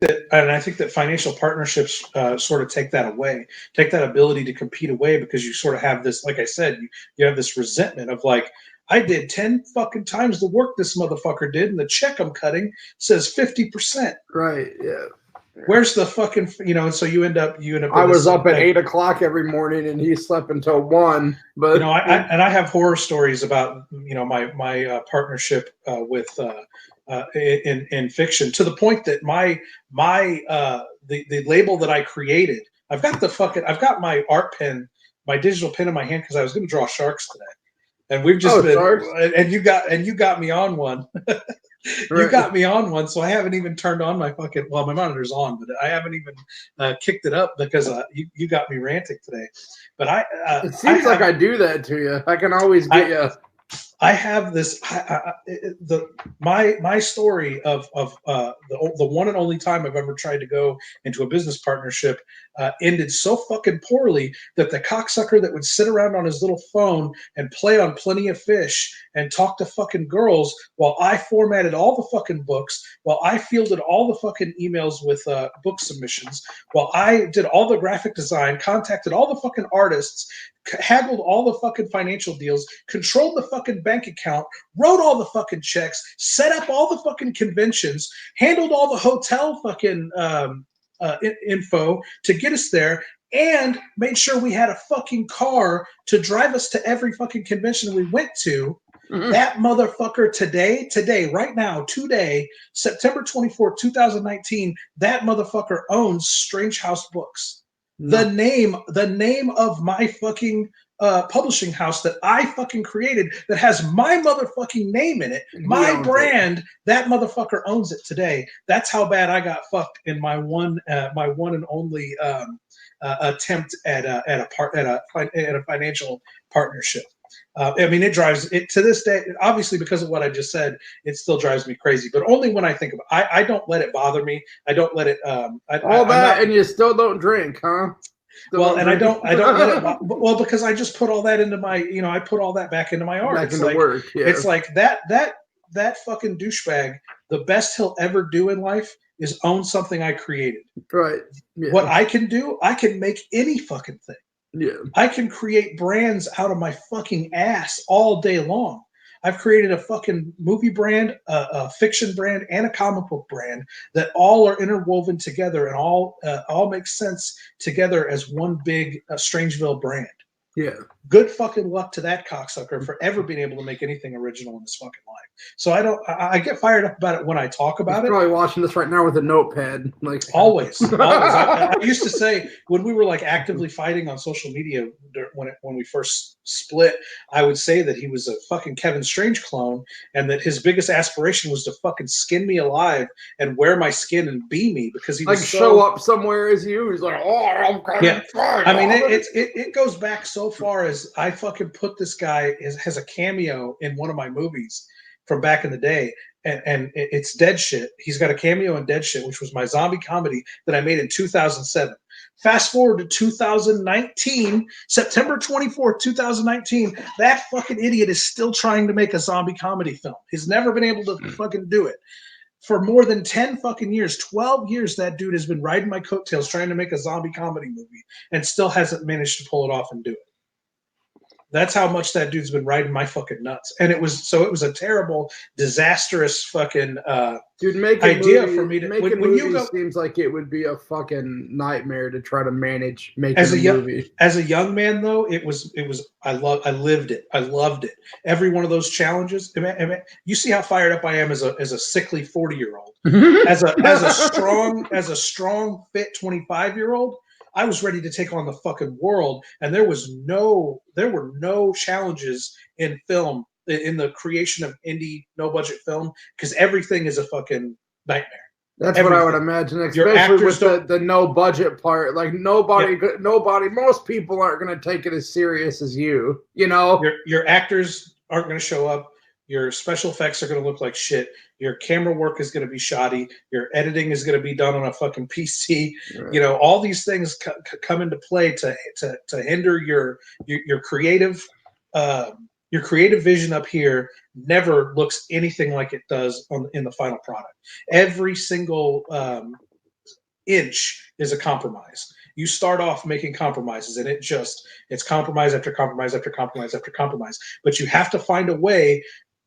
I think that financial partnerships sort of take that away, take that ability to compete away, because you sort of have this, like I said, you have this resentment of like, I did 10 fucking times the work this motherfucker did, and the check I'm cutting says 50%. Right. Yeah. Where's the fucking, and so you end up I was up at 8 o'clock every morning, and he slept until 1. But I have horror stories about my partnership with in fiction, to the point that the label that I created, I've got my art pen, my digital pen in my hand, because I was going to draw sharks today, and we've just been sharks. and you got me on one. You got me on one, so I haven't even turned on my fucking. Well, my monitor's on, but I haven't even kicked it up, because you got me ranting today. But it seems like I do that to you. I can always get you. I have this my story of the one and only time I've ever tried to go into a business partnership ended so fucking poorly that the cocksucker that would sit around on his little phone and play on Plenty of Fish and talk to fucking girls while I formatted all the fucking books, while I fielded all the fucking emails with book submissions, while I did all the graphic design, contacted all the fucking artists, haggled all the fucking financial deals, controlled the fucking bank account, wrote all the fucking checks, set up all the fucking conventions, handled all the hotel fucking info to get us there, and made sure we had a fucking car to drive us to every fucking convention we went to. Mm-hmm. That motherfucker today, right now, today, September 24th, 2019, that motherfucker owns Strange House Books. No. The name of my fucking publishing house that I fucking created, that has my motherfucking name in it, my brand, that motherfucker owns it today. That's how bad I got fucked in my one and only attempt at a financial partnership. I mean, it drives it to this day, obviously, because of what I just said, it still drives me crazy, but only when I think of it. I don't let it bother me. I don't let it. And you still don't drink, huh? I don't let it. Well, because I just put all that into my, I put all that back into my art. Back into work. Yeah. It's like that fucking douchebag. The best he'll ever do in life is own something I created. Right. Yeah. What I can do, I can make any fucking thing. Yeah. I can create brands out of my fucking ass all day long. I've created a fucking movie brand, a fiction brand, and a comic book brand that all are interwoven together and all make sense together as one big Strangeville brand. Yeah. Good fucking luck to that cocksucker for ever being able to make anything original in his fucking life. So I get fired up about it when I talk about it. He's probably watching this right now with a notepad. Like always. I used to say, when we were like actively fighting on social media when we first split, I would say that he was a fucking Kevin Strange clone, and that his biggest aspiration was to fucking skin me alive and wear my skin and be me, because he was show up somewhere as you. He's like, oh, I'm Kevin Strange. I mean, it goes back so far as I fucking put this guy has a cameo in one of my movies from back in the day, and it's Dead Shit. He's got a cameo in Dead Shit, which was my zombie comedy that I made in 2007. Fast forward to 2019, September 24th, 2019, that fucking idiot is still trying to make a zombie comedy film. He's never been able to fucking do it. For more than 10 fucking years, 12 years, that dude has been riding my coattails trying to make a zombie comedy movie and still hasn't managed to pull it off and do it. That's how much that dude's been riding my fucking nuts. And it was a terrible, disastrous fucking idea for me to make when you go, seems like it would be a fucking nightmare to try to manage making a movie. As a young man, though, it was I lived it. I loved it. Every one of those challenges. You see how fired up I am as a sickly 40-year-old. as a strong, fit 25-year-old. I was ready to take on the fucking world, and there were no challenges in film, in the creation of indie no budget film, because everything is a fucking nightmare. That's everything. What I would imagine, especially with the no budget part. Like nobody, most people aren't going to take it as serious as you. You know, your actors aren't going to show up. Your special effects are going to look like shit. Your camera work is going to be shoddy. Your editing is going to be done on a fucking PC. Right. All these things come into play to hinder your creative vision up here. Never looks anything like it does in the final product. Every single inch is a compromise. You start off making compromises, and it's compromise after compromise after compromise after compromise. But you have to find a way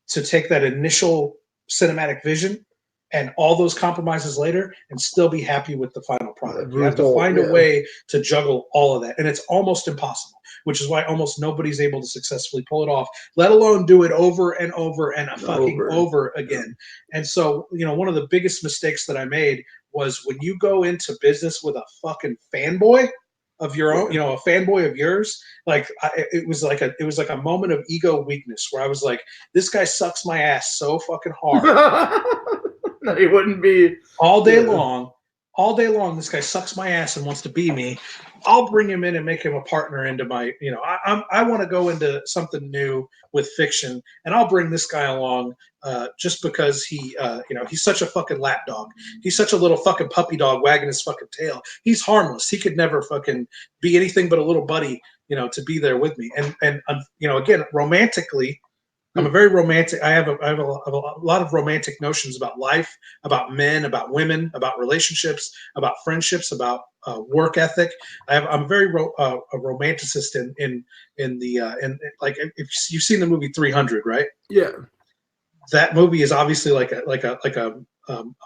to take that initial cinematic vision and all those compromises later and still be happy with the final product. You have to find a way to juggle all of that. And it's almost impossible, which is why almost nobody's able to successfully pull it off, let alone do it over and over and over again. And so, one of the biggest mistakes that I made was when you go into business with a fucking fanboy of your own, a fanboy of yours, it was like a moment of ego weakness where I was like, this guy sucks my ass so fucking hard. That he wouldn't be all day long. This guy sucks my ass and wants to be me. I'll bring him in and make him a partner into my, I want to go into something new with fiction, and I'll bring this guy along just because he's such a fucking lapdog. He's such a little fucking puppy dog wagging his fucking tail. He's harmless. He could never fucking be anything but a little buddy, to be there with me. And again, romantically, I'm a very romantic. I have a lot of romantic notions about life, about men, about women, about relationships, about friendships, about work ethic. I'm very a romanticist in if you've seen the movie 300, right? Yeah. That movie is obviously like a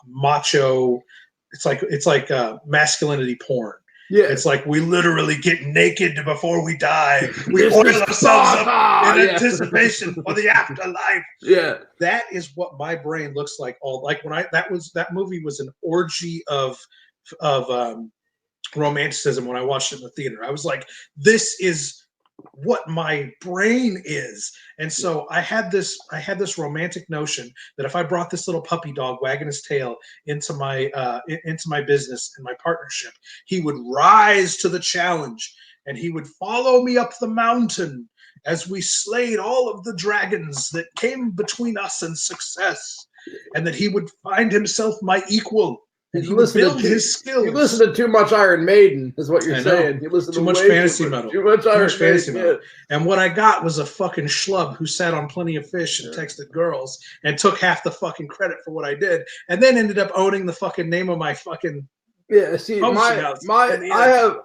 macho. It's like masculinity porn. Yeah, it's like we literally get naked before we die. We oil ourselves up in anticipation for the afterlife. Yeah, that is what my brain looks like. That movie was an orgy of romanticism when I watched it in the theater. I was like, this is what my brain is. And so I had this romantic notion that if I brought this little puppy dog wagging his tail into my business and my partnership, he would rise to the challenge and he would follow me up the mountain as we slayed all of the dragons that came between us and success, and that he would find himself my equal. And he would build his skills. You listen to too much Iron Maiden, is what you're saying. You listen to too much fantasy metal. Too much fantasy metal. And what I got was a fucking schlub who sat on Plenty of Fish and texted girls and took half the fucking credit for what I did, and then ended up owning the fucking name of my fucking. Yeah, see, I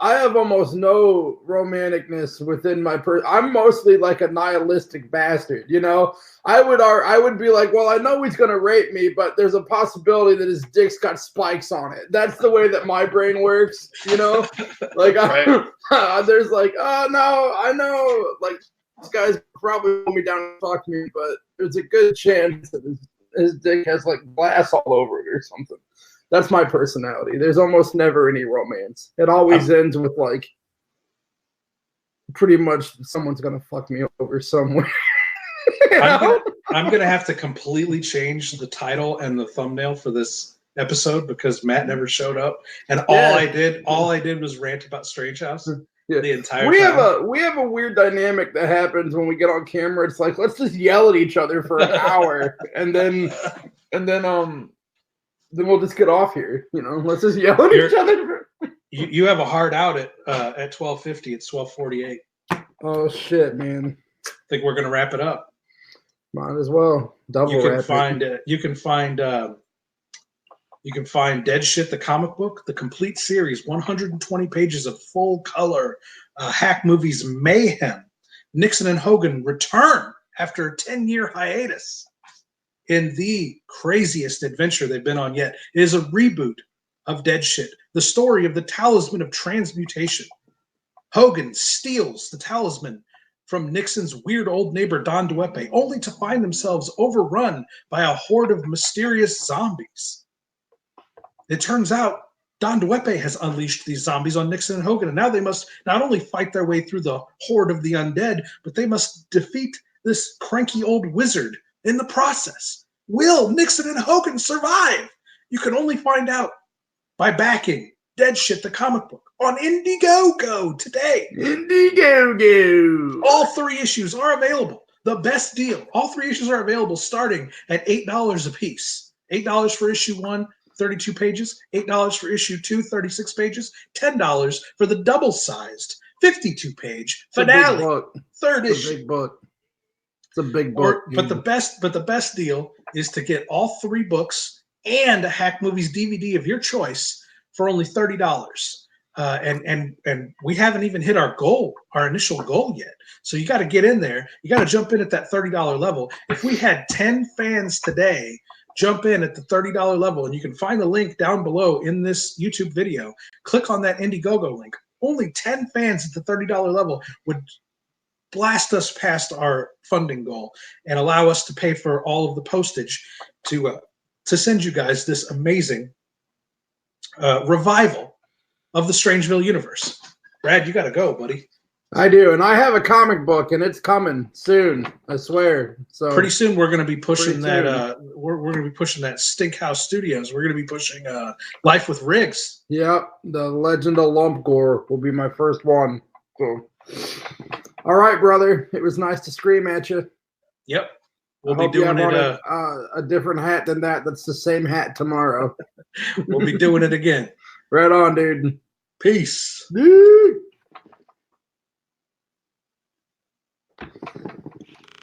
have almost no romanticness within my person. I'm mostly like a nihilistic bastard, I would be like, well, I know he's gonna rape me, but there's a possibility that his dick's got spikes on it. That's the way that my brain works, Like, there's like, oh no, I know, like this guy's probably put me down and fuck me, but there's a good chance that his dick has like glass all over it or something. That's my personality. There's almost never any romance. It always ends with like pretty much someone's gonna fuck me over somewhere. I'm gonna have to completely change the title and the thumbnail for this episode because Matt never showed up, and all I did was rant about Strange House. Yeah. The entire time. We have a weird dynamic that happens when we get on camera. It's like, let's just yell at each other for an hour, and then we'll just get off here. Let's just yell at each other. You have a hard out at 12:50. It's 12:48. Oh shit, man! I think we're gonna wrap it up. Might as well. You can find Dead Shit, the comic book, the complete series, 120 pages of full color Hack Movies mayhem. Nixon and Hogan return after a 10-year hiatus in the craziest adventure they've been on yet. It is a reboot of Dead Shit, the story of the talisman of transmutation. Hogan steals the talisman from Nixon's weird old neighbor Don Dueppe, only to find themselves overrun by a horde of mysterious zombies. It turns out Don Dueppe has unleashed these zombies on Nixon and Hogan, and now they must not only fight their way through the horde of the undead, but they must defeat this cranky old wizard in the process. Will Nixon and Hogan survive? You can only find out by backing Dead Shit, the comic book, on Indiegogo today. Indiegogo. All 3 issues are available. The best deal. All 3 issues are available starting at $8 a piece. $8 for issue 1, 32 pages. $8 for issue 2, 36 pages. $10 for the double-sized 52-page finale. Third issue. It's a big book. It's a big book. But the best deal is to get all 3 books and a Hack Movies DVD of your choice for only $30. And we haven't even hit our initial goal yet. So you got to get in there. You got to jump in at that $30 level. If we had 10 fans today jump in at the $30 level, and you can find the link down below in this YouTube video, click on that Indiegogo link. Only 10 fans at the $30 level would blast us past our funding goal and allow us to pay for all of the postage to send you guys this amazing revival of the Strangeville universe. Brad, you got to go, buddy. I do, and I have a comic book, and it's coming soon. I swear. So pretty soon we're going to be pushing that. We're going to be pushing that Stinkhouse Studios. We're going to be pushing Life with Riggs. Yep, the Legend of Lumpgore will be my first one. So, all right, brother. It was nice to scream at you. Yep, we'll be doing it. A different hat than that. That's the same hat tomorrow. We'll be doing it again. Right on, dude. Peace. Dude.